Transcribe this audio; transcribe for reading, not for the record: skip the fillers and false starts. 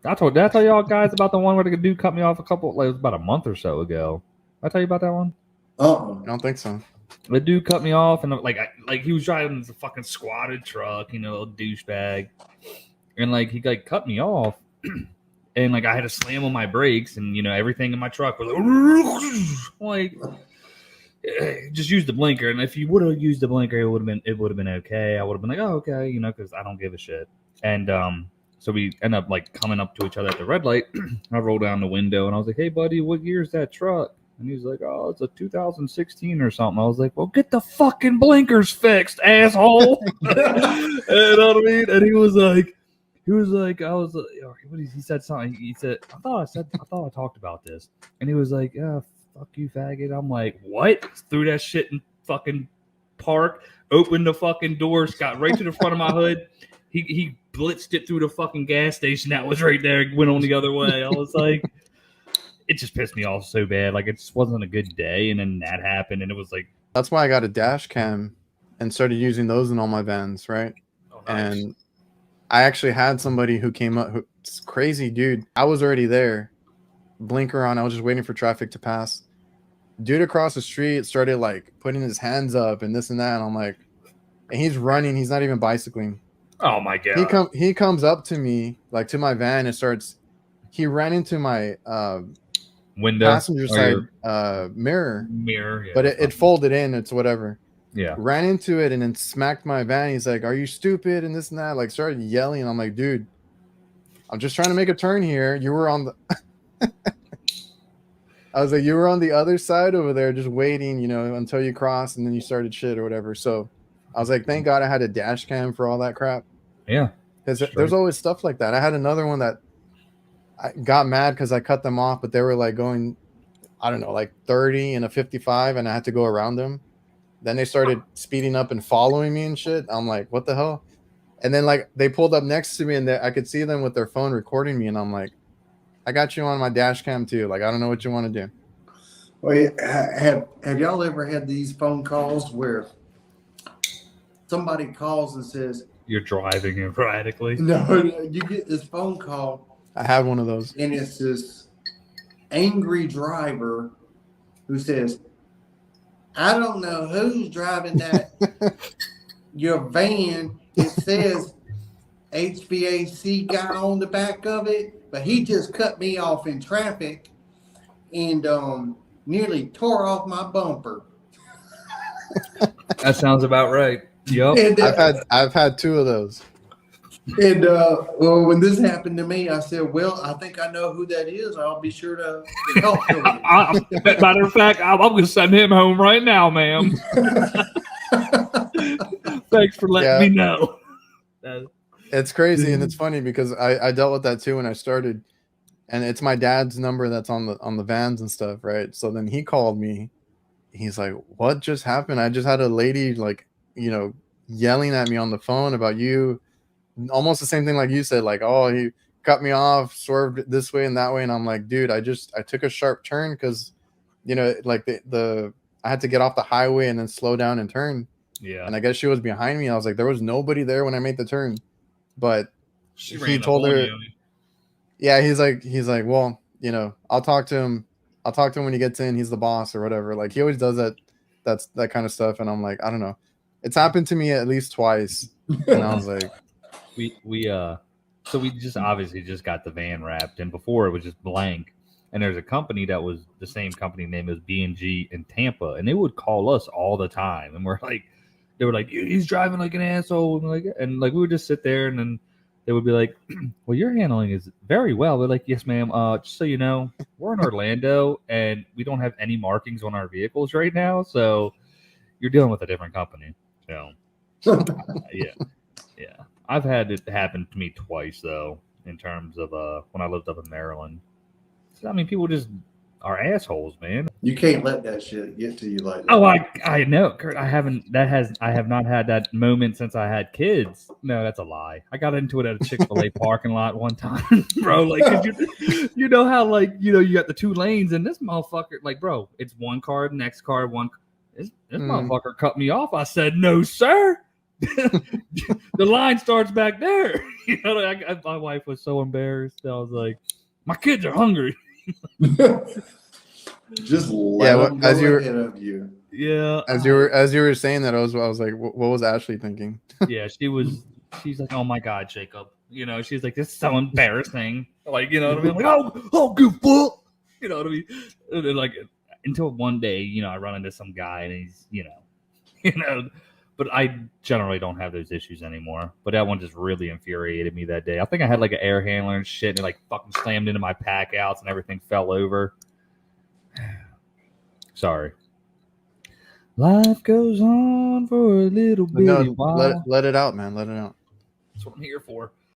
Did I tell y'all guys about the one where the dude cut me off it was about a month or so ago. Did I tell you about that one? I don't think so. The dude cut me off, and he was driving this fucking squatted truck, a douchebag, and he cut me off, and I had to slam on my brakes, and everything in my truck was like just use the blinker. And if you would have used the blinker, it would have been okay. I would have been like, oh, okay, because I don't give a shit. And so we end up coming up to each other at the red light. I roll down the window and I was like, hey buddy, what year is that truck? And he's like, oh, it's a 2016 or something. I was like, well, get the fucking blinkers fixed, asshole. You know what I mean? And he was like, he said something. He said, I thought I talked about this. And he was like, yeah, fuck you, faggot. I'm like, what? Threw that shit in fucking park, opened the fucking doors, got right to the front of my hood. He blitzed it through the fucking gas station that was right there, went on the other way. I was like, it just pissed me off so bad. It just wasn't a good day. And then that happened, and it was like, that's why I got a dash cam and started using those in all my vans, right? Oh, nice. And I actually had somebody who came up, who's crazy dude. I was already there, blinker on. I was just waiting for traffic to pass. Dude across the street started putting his hands up and this and that. And I'm like, and he's running. He's not even bicycling. Oh my God. He comes up to me, to my van, and starts. He ran into my window, passenger side mirror, yeah, but it folded in. It's whatever. Yeah. Ran into it and then smacked my van. He's like, "Are you stupid?" and this and that. Started yelling. I'm like, "Dude, I'm just trying to make a turn here. You were on the." I was like, "You were on the other side over there, just waiting, until you crossed, and then you started shit or whatever." So I was like, "Thank God I had a dash cam for all that crap." Yeah, because there's always stuff like that. I had another one that I got mad because I cut them off, but they were going, I don't know, 30 and a 55, and I had to go around them. Then they started speeding up and following me and shit. I'm like, what the hell? And then they pulled up next to me, and I could see them with their phone recording me, and I'm like, I got you on my dash cam too. I don't know what you want to do. Well, have y'all ever had these phone calls where somebody calls and says, you're driving erratically? No, you get this phone call. I have one of those. And it's this angry driver who says, I don't know who's driving that your van. It says HVAC guy on the back of it, but he just cut me off in traffic and nearly tore off my bumper. That sounds about right. Yep. And, I've had two of those. And well, when this happened to me, I said, well, I think I know who that is. I'll be sure to help him. Matter of fact, I'm going to send him home right now, ma'am. Thanks for letting me know. It's crazy, and it's funny because I dealt with that too when I started, and it's my dad's number that's on the vans and stuff, right? So then he called me. He's like, what just happened? I just had a lady yelling at me on the phone about you. Almost the same thing like you said, oh, he cut me off, swerved this way and that way. And I'm like, dude, I took a sharp turn because, I had to get off the highway and then slow down and turn. Yeah. And I guess she was behind me. I was like, there was nobody there when I made the turn. But he told her, yeah, he's like, well, I'll talk to him. I'll talk to him when he gets in. He's the boss or whatever. He always does that. That's that kind of stuff. And I'm like, I don't know. It's happened to me at least twice. And I was like, so we just obviously just got the van wrapped, and before it was just blank. And there's a company that was the same company name as B&G in Tampa, and they would call us all the time, and they were like, he's driving like an asshole, and we would just sit there, and then they would be like, well, your handling is very well. They're like, yes, ma'am. Just so you know, we're in Orlando, and we don't have any markings on our vehicles right now, so you're dealing with a different company. So, yeah. I've had it happen to me twice, though, in terms of when I lived up in Maryland. So, I mean, people just are assholes, man. You can't let that shit get to you like that. Oh, I know, Kurt. I have not had that moment since I had kids. No, that's a lie. I got into it at a Chick-fil-A parking lot one time, bro. You know how you got the two lanes, and this motherfucker, bro, it's one car, next car, one. This motherfucker cut me off. I said, no, sir. The line starts back there. You know, my wife was so embarrassed. I was like, my kids are hungry. Just let them go ahead of you. Yeah. As you were saying that, I was like, what was Ashley thinking? Yeah, she's like, oh my God, Jacob. You know, she's like, this is so embarrassing. Like, you know what I mean? I'm like, oh, good fuck. You know what I mean? And then, like, until one day, you know, I run into some guy and he's, you know, but I generally don't have those issues anymore. But that one just really infuriated me that day. I think I had like an air handler and shit, and it like fucking slammed into my pack outs and everything fell over. Sorry. Life goes on for a little bit. No, let it out, man. Let it out. That's what I'm here for.